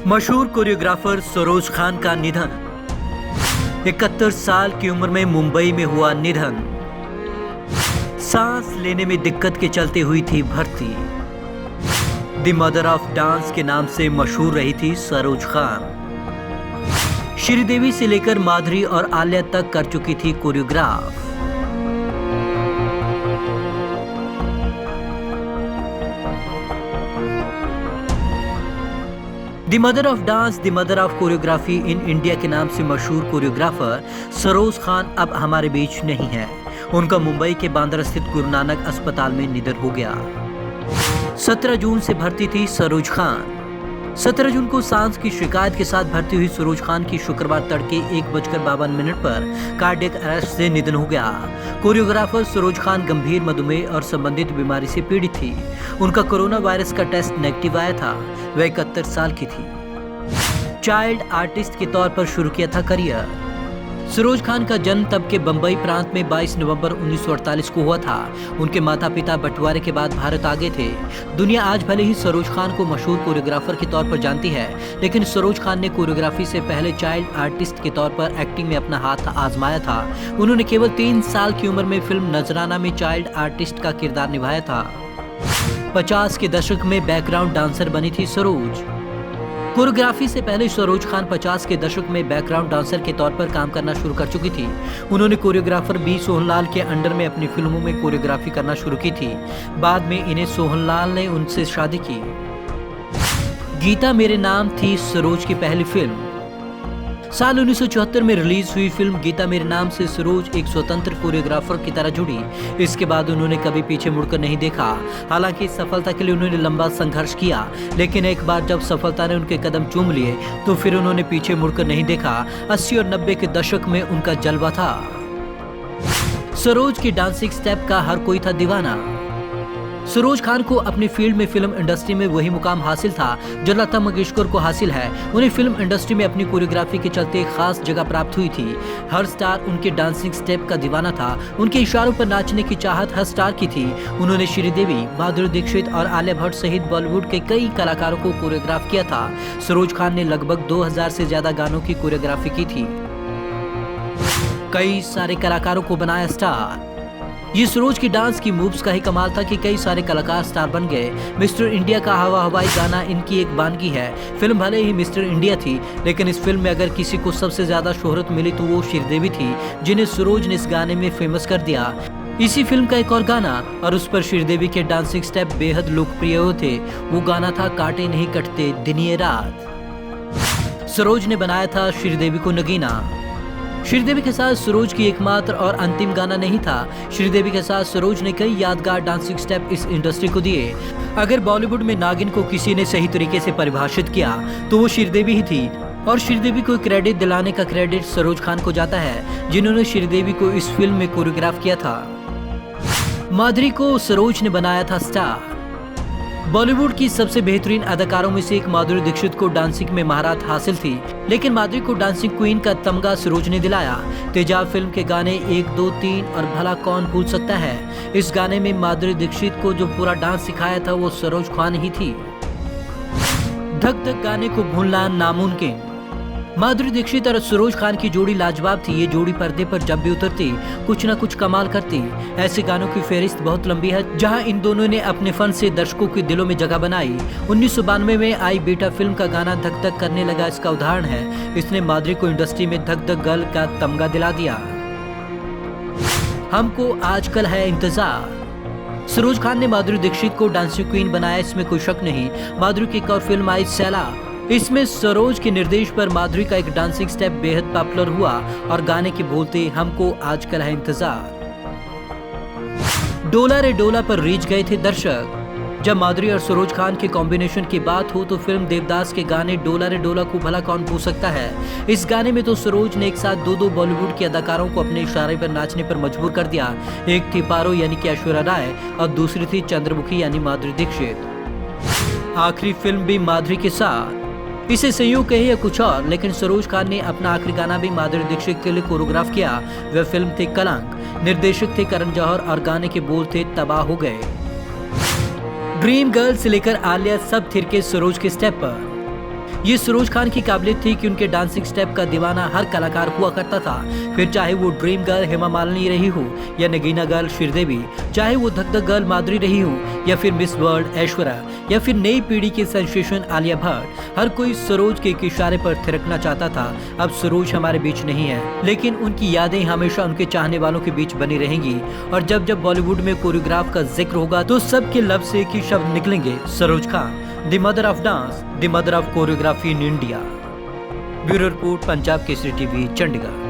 मशहूर कोरियोग्राफर सरोज खान का निधन। 71 साल की उम्र में मुंबई में हुआ निधन। सांस लेने में दिक्कत के चलते हुई थी भर्ती। द मदर ऑफ डांस के नाम से मशहूर रही थी सरोज खान। श्रीदेवी से लेकर माधुरी और आलिया तक कर चुकी थी choreograph. The mother of dance, the mother of choreography in India के नाम से मशहूर कोरियोग्राफर सरोज खान अब हमारे बीच नहीं है। उनका मुंबई के बांद्रा स्थित गुरु नानक अस्पताल में निधन हो गया। 17 जून से भर्ती थी सरोज खान। 17 जून को सांस की शिकायत के साथ भर्ती हुई सरोज खान की शुक्रवार तड़के 1:52 पर कार्डियक अरेस्ट से निधन हो गया। कोरियोग्राफर सरोज खान गंभीर मधुमेह और संबंधित बीमारी से पीड़ित थी। उनका कोरोना वायरस का टेस्ट नेगेटिव आया था। वह 71 साल की थी। चाइल्ड आर्टिस्ट के तौर पर शुरू किया था करियर। सरोज खान का जन्म तब के बंबई प्रांत में 22 नवंबर 1948 को हुआ था। उनके माता पिता बंटवारे के बाद भारत आ गए थे। दुनिया आज भले ही सरोज खान को मशहूर कोरियोग्राफर के तौर पर जानती है, लेकिन सरोज खान ने कोरियोग्राफी से पहले चाइल्ड आर्टिस्ट के तौर पर एक्टिंग में अपना हाथ आजमाया था। उन्होंने केवल 3 साल की उम्र में फिल्म नजराना में चाइल्ड आर्टिस्ट का किरदार निभाया था। 50 के दशक में बैकग्राउंड डांसर बनी थी सरोज। कोरियोग्राफी से पहले सरोज खान 50 के दशक में बैकग्राउंड डांसर के तौर पर काम करना शुरू कर चुकी थी। उन्होंने कोरियोग्राफर बी सोहनलाल के अंडर में अपनी फिल्मों में कोरियोग्राफी करना शुरू की थी। बाद में इन्हें सोहनलाल ने उनसे शादी की। गीता मेरे नाम थी सरोज की पहली फिल्म। साल 1974 में रिलीज हुई फिल्म गीता मेरे नाम से सरोज एक स्वतंत्र कोरियोग्राफर की तरह जुड़ी। इसके बाद उन्होंने कभी पीछे मुड़कर नहीं देखा। हालांकि सफलता के लिए उन्होंने लंबा संघर्ष किया, लेकिन एक बार जब सफलता ने उनके कदम चूम लिए तो फिर उन्होंने पीछे मुड़कर नहीं देखा। 80 और 90 के दशक में उनका जलवा था। सरोज की डांसिंग स्टेप का हर कोई था दीवाना। सरोज खान को अपनी फील्ड में फिल्म इंडस्ट्री में वही मुकाम हासिल था जो लता मंगेशकर को हासिल है। उन्हें फिल्म इंडस्ट्री में अपनी कोरियोग्राफी के चलते खास जगह प्राप्त हुई थी। हर स्टार उनके डांसिंग स्टेप का दीवाना था। उनके इशारों पर नाचने की चाहत हर स्टार की थी। उन्होंने श्रीदेवी, माधुरी दीक्षित और आलिया भट्ट सहित बॉलीवुड के कई कलाकारों को कोरियोग्राफ किया था। सरोज खान ने लगभग 2000 से ज्यादा गानों की कोरियोग्राफी की थी। कई सारे कलाकारों को बनाया स्टार। ये सरोज की डांस की मूव्स का ही कमाल था कि कई सारे कलाकार स्टार बन गए। मिस्टर इंडिया का हवा हवाई गाना इनकी एक बानगी है। फिल्म भले ही मिस्टर इंडिया थी, लेकिन इस फिल्म में अगर किसी को सबसे ज्यादा शोहरत मिली तो वो श्रीदेवी थी, जिन्हें सरोज ने इस गाने में फेमस कर दिया। इसी फिल्म का एक और गाना और उस पर श्रीदेवी के डांसिंग स्टेप बेहद लोकप्रिय थे। वो गाना था कांटे नहीं कटते दिन ये रात। सरोज ने बनाया था श्रीदेवी को नगीना। श्रीदेवी के साथ सरोज की एकमात्र और अंतिम गाना नहीं था। श्रीदेवी के साथ सरोज ने कई यादगार डांसिंग स्टेप इस इंडस्ट्री को दिए। अगर बॉलीवुड में नागिन को किसी ने सही तरीके से परिभाषित किया तो वो श्रीदेवी ही थी, और श्रीदेवी को क्रेडिट दिलाने का क्रेडिट सरोज खान को जाता है, जिन्होंने श्रीदेवी को इस फिल्म में कोरियोग्राफ किया था। माधुरी को सरोज ने बनाया था स्टार। बॉलीवुड की सबसे बेहतरीन अदाकारों में से एक माधुरी दीक्षित को डांसिंग में महारत हासिल थी, लेकिन माधुरी को डांसिंग क्वीन का तमगा सरोज ने दिलाया। तेजाब फिल्म के गाने 1, 2, 3 और भला कौन भूल सकता है। इस गाने में माधुरी दीक्षित को जो पूरा डांस सिखाया था वो सरोज खान ही थी। धक धक गाने को भूलना नामुमकिन। माधुरी दीक्षित और सरोज खान की जोड़ी लाजवाब थी। ये जोड़ी पर्दे पर जब भी उतरती कुछ न कुछ कमाल करती। ऐसे गानों की फहरिस्त बहुत लंबी है जहां इन दोनों ने अपने फन से दर्शकों के दिलों में जगह बनाई। 1992 में आई बेटा फिल्म का गाना धक धक करने लगा इसका उदाहरण है। इसने माधुरी को इंडस्ट्री में धक धक गर्ल का तमगा दिला दिया। हमको आजकल है इंतजार। सरोज खान ने माधुरी दीक्षित को डांसिंग क्वीन बनाया, इसमें कोई शक नहीं। माधुरी की एक और फिल्म आई सैला। इसमें सरोज के निर्देश पर माधुरी का एक डांसिंग स्टेप बेहद पॉपुलर हुआ और गाने के बोल थे हमको आजकल है इंतजार। डोला रे डोला पर रीझ गए थे दर्शक। जब माधुरी और सरोज खान के कॉम्बिनेशन की बात हो तो फिल्म देवदास के गाने डोला रे डोला को भला कौन भूल सकता है। इस गाने में तो सरोज ने एक साथ दो बॉलीवुड की अदाकारों को अपने इशारे पर नाचने पर मजबूर कर दिया। एक थी पारो यानी कि ऐश्वर्या राय और दूसरी थी चंद्रमुखी यानी माधुरी दीक्षित। आखिरी फिल्म भी माधुरी के साथ। इसे संयोग कहे या कुछ और, लेकिन सरोज खान ने अपना आखिरी गाना भी माधुरी दीक्षित के लिए कोरियोग्राफ किया। वह फिल्म थी कलंक। निर्देशक थे करण जौहर और गाने के बोल थे तबाह हो गए। ड्रीम गर्ल से लेकर आलिया सब थिरके सरोज के स्टेप पर। ये सरोज खान की काबिलियत थी कि उनके डांसिंग स्टेप का दीवाना हर कलाकार हुआ करता था। फिर चाहे वो ड्रीम गर्ल हेमा मालिनी रही हो या नगीना गर्ल श्रीदेवी, चाहे वो धक धक गर्ल माधुरी रही हो या फिर मिस वर्ल्ड ऐश्वर्या या फिर नई पीढ़ी की सेंसेशन आलिया भट्ट, हर कोई सरोज के एक इशारे पर थिरकना चाहता था। अब सरोज हमारे बीच नहीं है, लेकिन उनकी यादें हमेशा उनके चाहने वालों के बीच बनी रहेंगी। और जब जब बॉलीवुड में कोरियोग्राफ का जिक्र होगा तो सबके लब से एक ही शब्द निकलेंगे, Saroj Khan, the mother of dance, the mother of choreography in India. Bureau report, Punjab Kesari TV, Chandigarh.